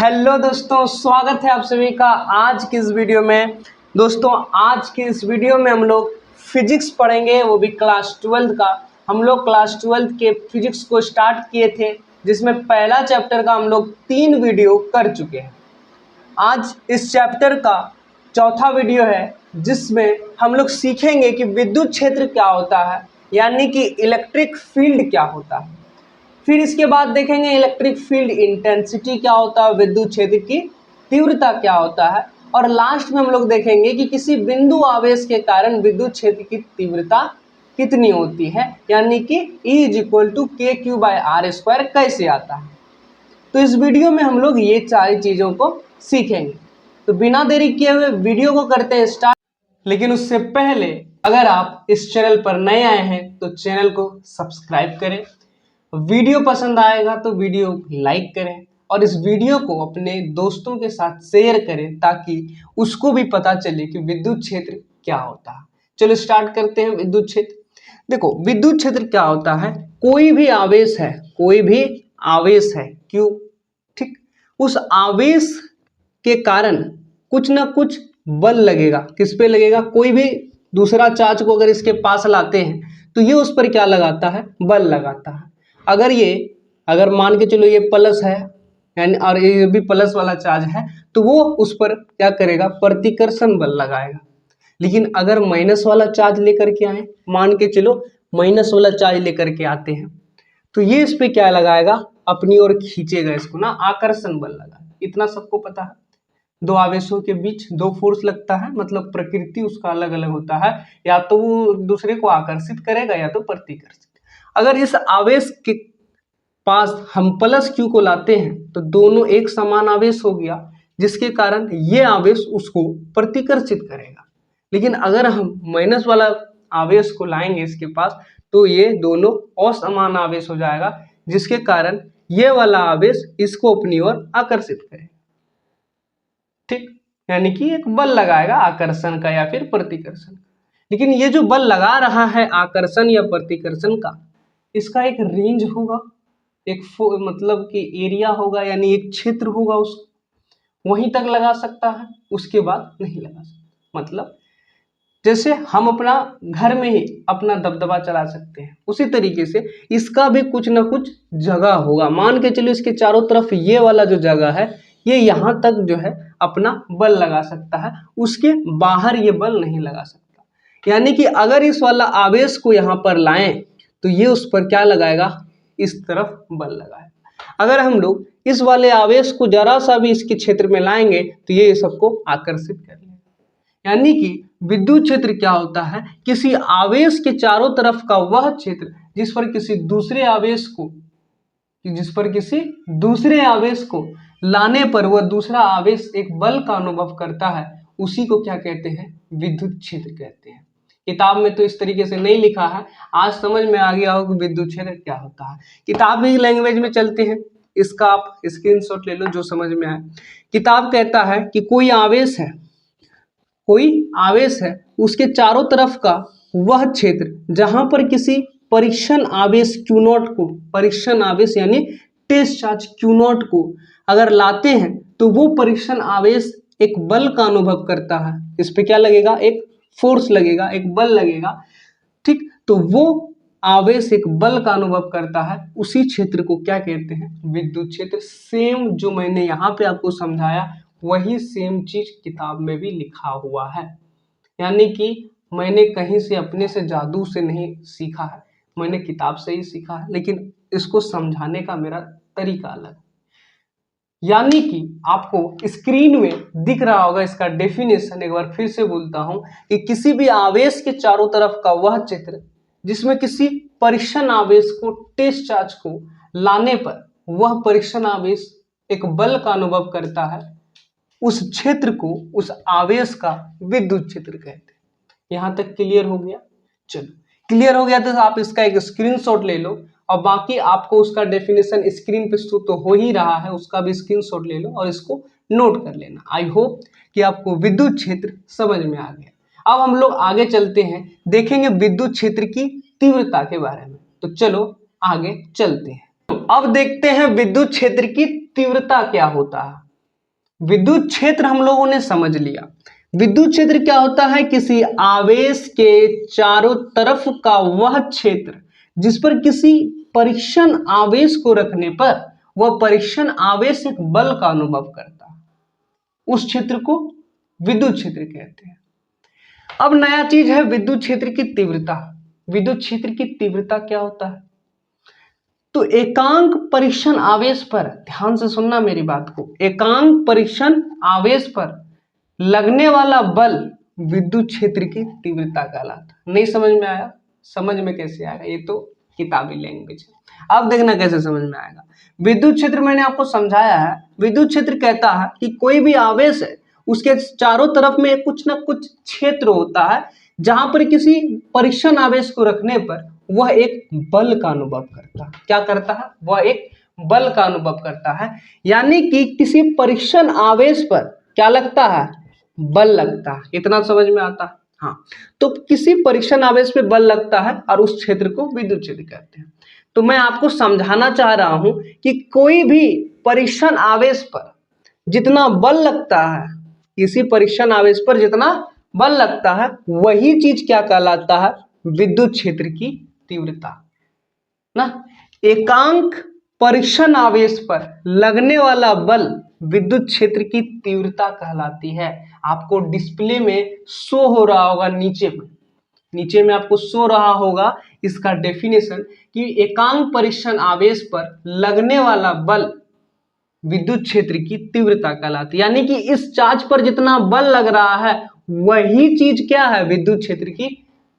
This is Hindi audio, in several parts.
हेलो दोस्तों, स्वागत है आप सभी का आज की इस वीडियो में। दोस्तों आज की इस वीडियो में हम लोग फिजिक्स पढ़ेंगे, वो भी क्लास 12 का। हम लोग क्लास 12 के फिजिक्स को स्टार्ट किए थे, जिसमें पहला चैप्टर का हम लोग 3 वीडियो कर चुके हैं। आज इस चैप्टर का चौथा वीडियो है, जिसमें हम लोग सीखेंगे कि विद्युत क्षेत्र क्या होता है, यानी कि इलेक्ट्रिक फील्ड क्या होता है। फिर इसके बाद देखेंगे इलेक्ट्रिक फील्ड इंटेंसिटी क्या होता है, विद्युत क्षेत्र की तीव्रता क्या होता है, और लास्ट में हम लोग देखेंगे कि किसी बिंदु आवेश के कारण विद्युत क्षेत्र की तीव्रता कितनी होती है, यानी कि E = KQ/R² कैसे आता है। तो इस वीडियो में हम लोग ये सारी चीज़ों को सीखेंगे। तो बिना देरी किए हुए वीडियो को करते हैं स्टार्ट। लेकिन उससे पहले अगर आप इस चैनल पर नए आए हैं तो चैनल को सब्सक्राइब करें, वीडियो पसंद आएगा तो वीडियो लाइक करें और इस वीडियो को अपने दोस्तों के साथ शेयर करें, ताकि उसको भी पता चले कि विद्युत क्षेत्र क्या होता है। चलो स्टार्ट करते हैं। विद्युत क्षेत्र, देखो विद्युत क्षेत्र क्या होता है। कोई भी आवेश है, कोई भी आवेश है, क्यों, ठीक, उस आवेश के कारण कुछ ना कुछ बल लगेगा। किस पे लगेगा? कोई भी दूसरा चार्ज को अगर इसके पास लाते हैं तो ये उस पर क्या लगाता है? बल लगाता है। अगर मान के चलो ये प्लस है, यानी और ये भी प्लस वाला चार्ज है, तो वो उस पर क्या करेगा? प्रतिकर्षण बल लगाएगा। लेकिन अगर माइनस वाला चार्ज लेकर के आए, मान के चलो माइनस वाला चार्ज लेकर के आते हैं, तो ये इस पे क्या लगाएगा? अपनी ओर खींचेगा इसको ना, आकर्षण बल लगाएगा। इतना सबको पता है। दो आवेशों के बीच दो फोर्स लगता है, मतलब प्रकृति उसका अलग अलग होता है, या तो वो दूसरे को आकर्षित करेगा या तो प्रतिकर्षित। अगर इस आवेश के पास हम प्लस क्यू को लाते हैं तो दोनों एक समान आवेश हो गया, जिसके कारण ये आवेश उसको प्रतिकर्षित करेगा। लेकिन अगर हम माइनस वाला आवेश को लाएंगे इसके पास, तो ये दोनों असमान आवेश हो जाएगा, जिसके कारण ये वाला आवेश इसको अपनी ओर आकर्षित करेगा। ठीक, यानी कि एक बल लगाएगा आकर्षण का या फिर प्रतिकर्षण। लेकिन ये जो बल लगा रहा है आकर्षण या प्रतिकर्षण का, इसका एक रेंज होगा, एक मतलब कि एरिया होगा, यानी एक क्षेत्र होगा, उसको वहीं तक लगा सकता है, उसके बाद नहीं लगा सकता। मतलब जैसे हम अपना घर में ही अपना दबदबा चला सकते हैं, उसी तरीके से इसका भी कुछ ना कुछ जगह होगा। मान के चलो इसके चारों तरफ ये वाला जो जगह है, ये यहाँ तक जो है अपना बल लगा सकता है, उसके बाहर ये बल नहीं लगा सकता। यानी कि अगर इस वाला आवेश को यहाँ पर लाएं तो ये उस पर क्या लगाएगा? इस तरफ बल लगाएगा। अगर हम लोग इस वाले आवेश को जरा सा भी इसके क्षेत्र में लाएंगे तो ये सबको आकर्षित कर लेगा। यानी कि विद्युत क्षेत्र क्या होता है? किसी आवेश के चारों तरफ का वह क्षेत्र जिस पर किसी दूसरे आवेश को लाने पर वह दूसरा आवेश एक बल का अनुभव करता है, उसी को क्या कहते हैं? विद्युत क्षेत्र कहते हैं। किताब में तो इस तरीके से नहीं लिखा है, आज समझ में आ गया हो कि विद्युत क्षेत्र क्या होता है। किताब की लैंग्वेज में चलते हैं, इसका आप स्क्रीनशॉट ले लो जो समझ में आए। किताब कहता है कि कोई आवेश है, उसके चारों तरफ का वह क्षेत्र जहां पर किसी परीक्षण आवेश Q0 को, परीक्षण आवेश यानी टेस्ट चार्ज Q0 को अगर लाते हैं, तो वो परीक्षण आवेश एक बल का अनुभव करता है। इस पे क्या लगेगा? एक फोर्स लगेगा, एक बल लगेगा। ठीक, तो वो आवेश एक बल का अनुभव करता है, उसी क्षेत्र को क्या कहते हैं? विद्युत क्षेत्र। सेम जो मैंने यहाँ पे आपको समझाया, वही सेम चीज किताब में भी लिखा हुआ है। यानी कि मैंने कहीं से अपने से जादू से नहीं सीखा है, मैंने किताब से ही सीखा है, लेकिन इसको समझाने का मेरा तरीका अलग। यानी कि आपको स्क्रीन में दिख रहा होगा इसका डेफिनेशन, एक बार फिर से बोलता हूं कि किसी भी आवेश के चारों तरफ का वह क्षेत्र जिसमें किसी परीक्षण आवेश को, टेस्ट चार्ज को लाने पर वह परीक्षण आवेश एक बल का अनुभव करता है, उस क्षेत्र को, उस आवेश का विद्युत क्षेत्र कहते हैं। यहां तक क्लियर हो गया? चलो क्लियर हो गया तो आप इसका एक स्क्रीनशॉट ले लो, और बाकी आपको उसका डेफिनेशन स्क्रीन पे शो तो हो ही रहा है, उसका भी स्क्रीनशॉट ले लो और इसको नोट कर लेना। आई होप कि आपको विद्युत क्षेत्र समझ में आ गया। अब हम लोग आगे चलते हैं, देखेंगे विद्युत क्षेत्र की तीव्रता के बारे में। तो चलो आगे चलते हैं। अब देखते हैं विद्युत क्षेत्र की तीव्रता क्या होता है। विद्युत क्षेत्र हम लोगों ने समझ लिया। विद्युत क्षेत्र क्या होता है? किसी आवेश के चारों तरफ का वह क्षेत्र जिस पर किसी परीक्षण आवेश को रखने पर वह परीक्षण आवेश एक बल का अनुभव करता है, उस क्षेत्र को विद्युत क्षेत्र कहते हैं। अब नया चीज है विद्युत क्षेत्र की तीव्रता। विद्युत क्षेत्र की तीव्रता क्या होता है? तो एकांक परीक्षण आवेश पर, ध्यान से सुनना मेरी बात को, एकांक परीक्षण आवेश पर लगने वाला बल विद्युत क्षेत्र की तीव्रता कहलाता। नहीं समझ में आया? समझ में कैसे आएगा? ये तो किताबी लैंग्वेज है, अब देखना कैसे समझ में आएगा। विद्युत क्षेत्र मैंने आपको समझाया है। विद्युत क्षेत्र कहता है कि कोई भी आवेश है उसके चारों तरफ में कुछ ना कुछ क्षेत्र होता है जहां पर किसी परीक्षण आवेश को रखने पर वह एक बल का अनुभव करता है। क्या करता है? वह एक बल का अनुभव करता है। यानी कि किसी परीक्षण आवेश पर क्या लगता है? बल लगता है। इतना समझ में आता है? हाँ, तो किसी परीक्षण आवेश पे बल लगता है और उस क्षेत्र को विद्युत क्षेत्र कहते हैं। तो मैं आपको समझाना चाह रहा हूं कि कोई भी परीक्षण आवेश पर जितना बल लगता है, किसी परीक्षण आवेश पर जितना बल लगता है, वही चीज क्या कहलाता है? विद्युत क्षेत्र की तीव्रता ना। एकांक परीक्षण आवेश पर लगने वाला बल विद्युत क्षेत्र की तीव्रता कहलाती है। आपको डिस्प्ले में शो हो रहा होगा, नीचे में आपको शो रहा होगा इसका डेफिनेशन कि एकांक परीक्षण आवेश पर लगने वाला बल विद्युत क्षेत्र की तीव्रता कहलाती है। यानी कि इस चार्ज पर जितना बल लग रहा है वही चीज क्या है? विद्युत क्षेत्र की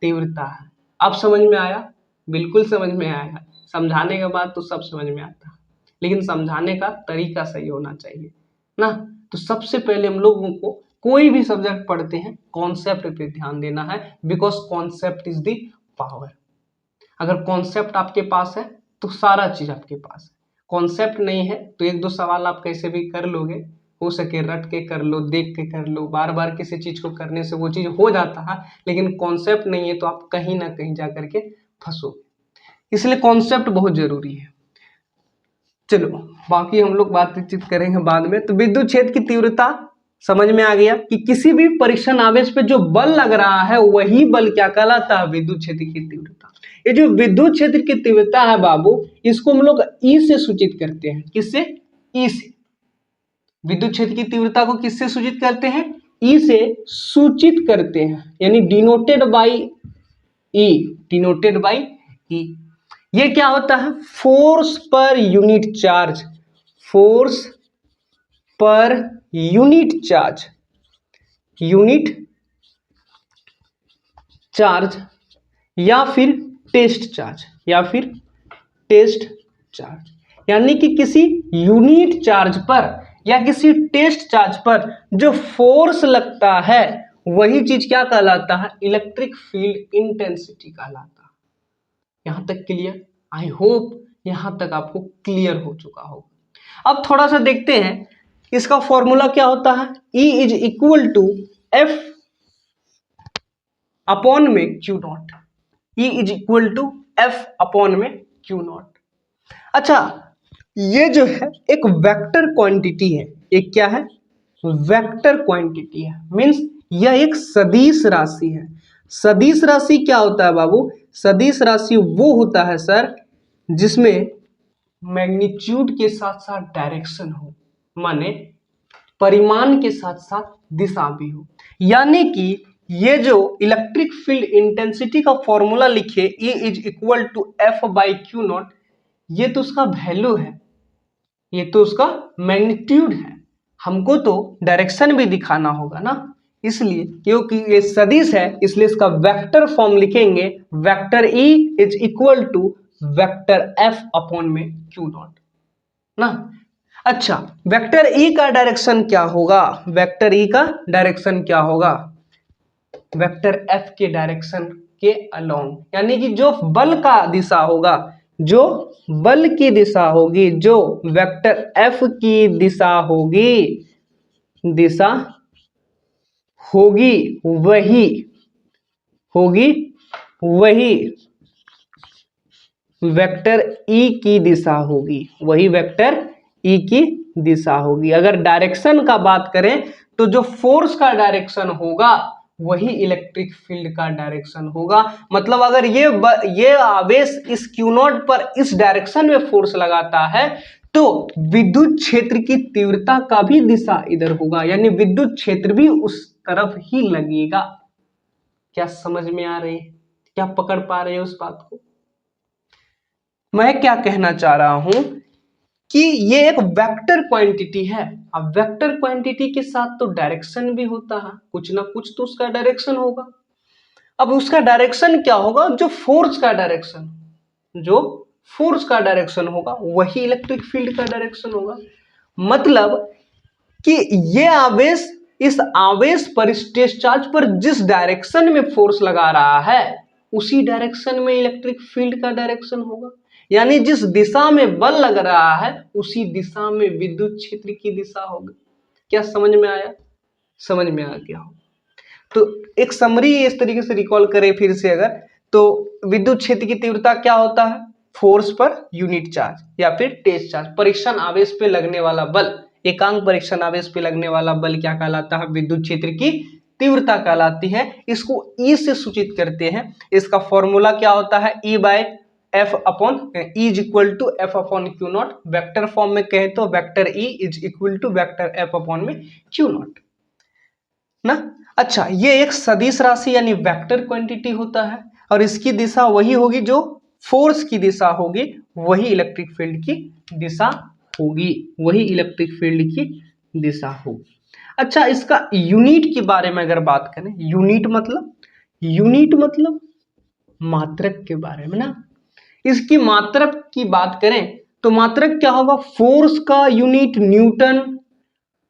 तीव्रता है। अब समझ में आया? बिल्कुल समझ में आया। समझाने के बाद तो सब समझ में आता है, लेकिन समझाने का तरीका सही होना चाहिए ना। तो सबसे पहले हम लोगों को कोई भी सब्जेक्ट पढ़ते हैं कॉन्सेप्ट पे ध्यान देना है, because concept is the power. अगर कॉन्सेप्ट आपके पास है तो सारा चीज आपके पास है। कॉन्सेप्ट नहीं है तो एक दो सवाल आप कैसे भी कर लोगे, हो सके रट के कर लो, देख के कर लो, बार बार किसी चीज को करने से वो चीज हो जाता है। लेकिन कॉन्सेप्ट नहीं है तो आप कहीं ना कहीं जा करके फंसोगे, इसलिए कॉन्सेप्ट बहुत जरूरी है। चलो बाकी हम लोग बातचीत करेंगे बाद में। तो विद्युत क्षेत्र की तीव्रता समझ में आ गया कि किसी भी परीक्षण आवेश पे जो बल लग रहा है वही बल क्या कहलाता है? विद्युत क्षेत्र की तीव्रता। ये जो विद्युत क्षेत्र की तीव्रता है बाबू, इसको हम लोग ई से सूचित करते हैं। किससे? ई से। विद्युत क्षेत्र की तीव्रता को किससे सूचित करते हैं? ई से सूचित करते हैं, यानी denoted by E, denoted by E. ये क्या होता है? Force per unit charge, force per unit charge, unit charge या फिर टेस्ट चार्ज, या फिर टेस्ट चार्ज। यानी कि किसी यूनिट चार्ज पर या किसी टेस्ट चार्ज पर जो फोर्स लगता है वही चीज क्या कहलाता है? इलेक्ट्रिक फील्ड इंटेंसिटी कहलाता है। यहां तक क्लियर? आई होप यहां तक आपको क्लियर हो चुका होगा। अब थोड़ा सा देखते हैं इसका फॉर्मूला क्या होता है। E is equal to F upon में q naught. E is equal to F upon में क्यू नॉट। अच्छा, ये जो है एक वेक्टर क्वांटिटी है। एक क्या है? वेक्टर क्वांटिटी है। मींस यह एक सदिश राशि है। सदिश राशि क्या होता है बाबू? सदिश राशि वो होता है सर जिसमें मैग्नीट्यूड के साथ साथ डायरेक्शन हो, माने परिमाण के साथ साथ दिशा भी हो। यानी कि ये जो इलेक्ट्रिक फील्ड इंटेंसिटी का फॉर्मूला लिखे E is equal to F by q naught, ये तो उसका वैल्यू है, ये तो उसका मैग्नीट्यूड है। हमको तो डायरेक्शन भी दिखाना होगा ना, इसलिए क्योंकि ये सदिश है इसलिए इसका वेक्टर फॉर्म लिखेंगे। Vector E is equal to vector F upon में क्यू नॉट ना। अच्छा, वेक्टर E का डायरेक्शन क्या होगा? वेक्टर E का डायरेक्शन क्या होगा? वेक्टर F के डायरेक्शन के अलोंग, यानी कि जो बल का दिशा होगा, जो बल की दिशा होगी, जो वेक्टर F की दिशा होगी, दिशा होगी वही होगी वही वेक्टर E की दिशा होगी, वही वेक्टर E की दिशा होगी। अगर डायरेक्शन का बात करें तो जो फोर्स का डायरेक्शन होगा वही इलेक्ट्रिक फील्ड का डायरेक्शन होगा। मतलब अगर ये आवेश इस क्यू नॉट पर इस डायरेक्शन में फोर्स लगाता है तो विद्युत क्षेत्र की तीव्रता का भी दिशा इधर होगा, यानी विद्युत क्षेत्र भी उस तरफ ही लगेगा। क्या समझ में आ रही है? क्या पकड़ पा रहे हो उस बात को? मैं क्या कहना चाह रहा हूं कि ये एक वेक्टर क्वांटिटी है। अब वेक्टर क्वांटिटी के साथ तो डायरेक्शन भी होता है, कुछ ना कुछ तो उसका डायरेक्शन होगा। अब उसका डायरेक्शन क्या होगा? जो फोर्स का डायरेक्शन होगा वही इलेक्ट्रिक फील्ड का डायरेक्शन होगा। मतलब कि ये आवेश इस आवेश पर, इस टेस्ट चार्ज पर जिस डायरेक्शन में फोर्स लगा रहा है उसी डायरेक्शन में इलेक्ट्रिक फील्ड का डायरेक्शन होगा। यानी जिस दिशा में बल लग रहा है उसी दिशा में विद्युत क्षेत्र की दिशा होगी। क्या समझ में आया? समझ में आ गया हो तो एक समरी इस तरीके से रिकॉल करें फिर से अगर, तो विद्युत क्षेत्र की तीव्रता क्या होता है? फोर्स पर यूनिट चार्ज या फिर टेस्ट चार्ज, परीक्षण आवेश पे लगने वाला बल, एकांक परीक्षण आवेश पे लगने वाला बल क्या कहलाता है? विद्युत क्षेत्र की तीव्रता कहलाती है। इसको ई से सूचित करते हैं। इसका फॉर्मूला क्या होता है? E by F upon E is equal to F upon q naught. Vector form में कहे तो vector E is equal to vector F upon में क्यू नॉट ना। अच्छा, ये एक सदिश राशि यानी वेक्टर क्वांटिटी होता है और इसकी दिशा वही होगी जो फोर्स की दिशा होगी, वही इलेक्ट्रिक फील्ड की दिशा होगी, वही इलेक्ट्रिक फील्ड की दिशा होगी। अच्छा, इसका यूनिट के बारे में अगर बात करें, यूनिट मतलब मात्रक के बारे में ना। इसकी मात्रक की बात करें तो मात्रक क्या होगा? फोर्स का यूनिट न्यूटन,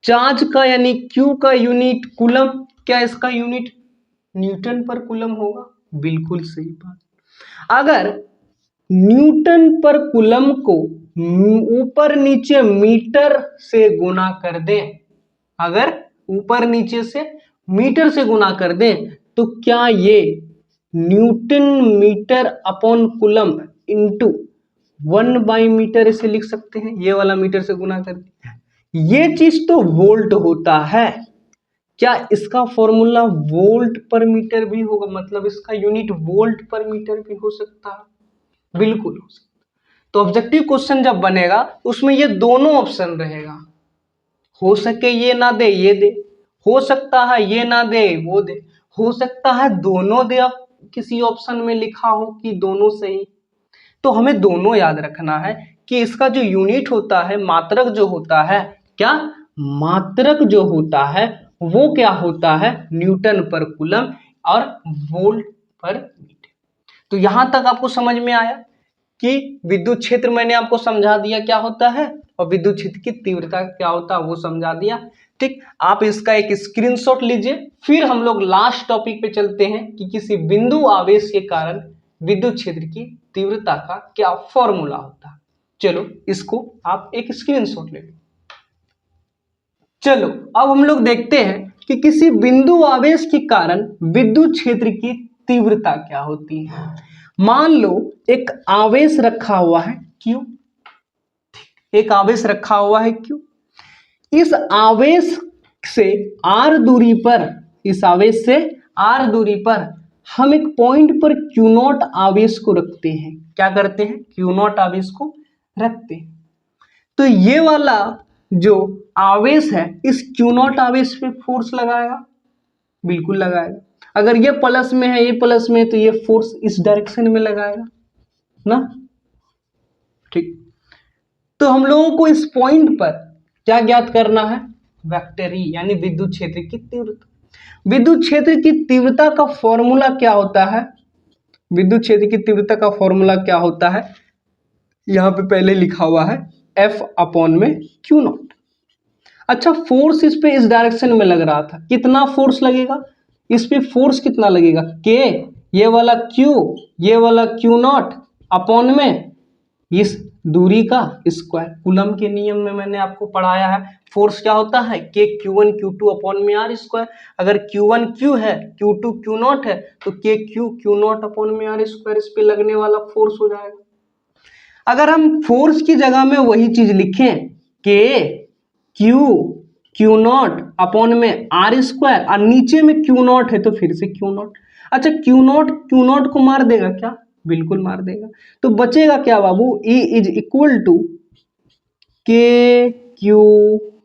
चार्ज का यानी क्यू का यूनिट कूलम। क्या इसका यूनिट न्यूटन पर कूलम होगा? बिल्कुल सही बात। अगर न्यूटन पर कूलम को ऊपर नीचे मीटर से गुना कर दें, अगर ऊपर नीचे से मीटर से गुना कर दें तो क्या ये newton metre upon coulomb into 1/मीटर इसे लिख सकते हैं? ये वाला मीटर से गुना कर दिया, ये चीज तो वोल्ट होता है। क्या इसका फॉर्मूला वोल्ट पर मीटर भी होगा? मतलब इसका यूनिट वोल्ट पर मीटर भी हो सकता है? बिल्कुल हो सकता है। तो ऑब्जेक्टिव क्वेश्चन जब बनेगा उसमें ये दोनों ऑप्शन रहेगा। हो सके ये ना दे ये दे, हो सकता है ये ना दे वो दे, हो सकता है दोनों दे, अब किसी ऑप्शन में लिखा हो कि दोनों सही। तो हमें दोनों याद रखना है कि इसका जो यूनिट होता है, मात्रक जो होता है, क्या मात्रक जो होता है वो क्या होता है? न्यूटन पर कूलम और वोल्ट पर मीटर। तो यहां तक आपको समझ में आया कि विद्युत क्षेत्र मैंने आपको समझा दिया क्या होता है और विद्युत क्षेत्र की तीव्रता क्या होता है वो समझा दिया। ठीक, आप इसका एक स्क्रीनशॉट लीजिए। फिर हम लोग लास्ट टॉपिक पे चलते हैं कि किसी बिंदु आवेश के कारण विद्युत क्षेत्र की तीव्रता का क्या फॉर्मूला होता है। चलो इसको आप एक स्क्रीनशॉट ले लो। चलो अब हम लोग देखते हैं कि किसी बिंदु आवेश के कारण विद्युत क्षेत्र की तीव्रता क्या होती है। मान लो एक आवेश रखा हुआ है Q, एक आवेश रखा हुआ है Q। इस आवेश से r दूरी पर, इस आवेश से r दूरी पर हम एक पॉइंट पर Q0 आवेश को रखते हैं। क्या करते हैं? Q0 आवेश को रखते हैं। तो ये वाला जो आवेश है इस Q0 आवेश पे फोर्स लगाएगा? बिल्कुल लगाएगा। अगर ये प्लस में है, ये प्लस में है, तो ये फोर्स इस डायरेक्शन में लगाएगा ना। ठीक, तो हम लोगों को इस पॉइंट पर क्या ज्ञात करना है? वेक्टर ई यानी विद्युत क्षेत्र की तीव्रता। विद्युत क्षेत्र की तीव्रता का फॉर्मूला क्या होता है? विद्युत क्षेत्र की तीव्रता का फॉर्मूला क्या होता है? यहां पे पहले लिखा हुआ है F अपॉन में क्यू नॉट। अच्छा, फोर्स इस पे इस डायरेक्शन में लग रहा था, कितना फोर्स लगेगा इस पे? फोर्स कितना लगेगा? K, ये वाला Q, ये वाला Q0 अपॉन में इस दूरी का स्क्वायर। कूलम के नियम में मैंने आपको पढ़ाया है फोर्स क्या होता है? K Q1 Q2 अपॉन में R स्क्वायर। अगर Q1 Q है, Q2 Q0 है तो K Q Q0 अपॉन में R स्क्वायर इस पे लगने वाला फोर्स हो जाएगा। अगर हम फोर्स की जगह में वही चीज लिखें K क्यू नॉट अपॉन में आर स्क्वायर, और नीचे में क्यू नॉट है तो फिर से क्यू नॉट। अच्छा क्यू नॉट को मार देगा क्या? बिल्कुल मार देगा। तो बचेगा क्या बाबू? E इज इक्वल टू के क्यू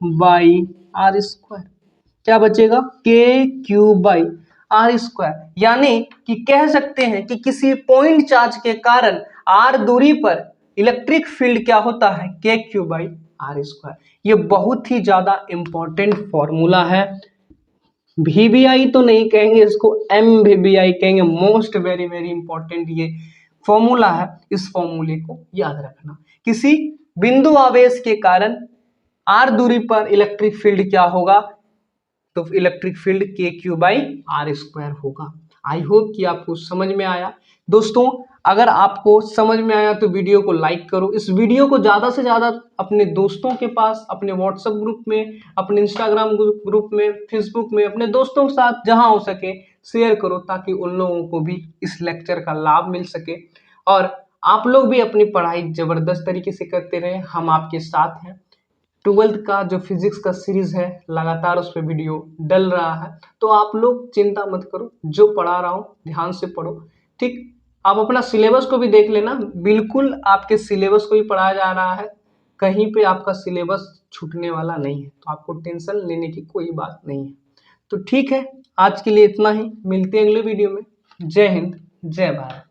बाई आर स्क्वायर। क्या बचेगा? के क्यू बाई आर स्क्वायर। यानी कि कह सकते हैं कि किसी पॉइंट चार्ज के कारण आर दूरी पर इलेक्ट्रिक फील्ड क्या होता है? के क्यू बाई आर स्क्वायर। ये बहुत ही ज्यादा इंपॉर्टेंट फॉर्मूला है। वीवीआई तो नहीं कहेंगे इसको, एमवीवीआई कहेंगे। मोस्ट वेरी वेरी इंपॉर्टेंट ये फॉर्मूला है। इस फॉर्मूले को याद रखना। किसी बिंदु आवेश के कारण आर दूरी पर इलेक्ट्रिक फील्ड क्या होगा? तो इलेक्ट्रिक फील्ड के क्यू बाई आर स्क्वायर होगा। आई होप कि आपको समझ में आया। दोस्तों अगर आपको समझ में आया तो वीडियो को लाइक करो। इस वीडियो को ज़्यादा से ज़्यादा अपने दोस्तों के पास, अपने व्हाट्सएप ग्रुप में, अपने इंस्टाग्राम ग्रुप में, फेसबुक में, अपने दोस्तों के साथ जहां हो सके शेयर करो, ताकि उन लोगों को भी इस लेक्चर का लाभ मिल सके और आप लोग भी अपनी पढ़ाई जबरदस्त तरीके से करते रहे। हम आपके साथ हैं। 12th का जो फिजिक्स का सीरीज है लगातार उस पर वीडियो डल रहा है, तो आप लोग चिंता मत करो, जो पढ़ा रहा हूँ ध्यान से पढ़ो। ठीक, आप अपना सिलेबस को भी देख लेना। बिल्कुल आपके सिलेबस को भी पढ़ाया जा रहा है, कहीं पे आपका सिलेबस छूटने वाला नहीं है, तो आपको टेंशन लेने की कोई बात नहीं है। तो ठीक है, आज के लिए इतना ही। मिलते हैं अगले वीडियो में। जय हिंद, जय भारत।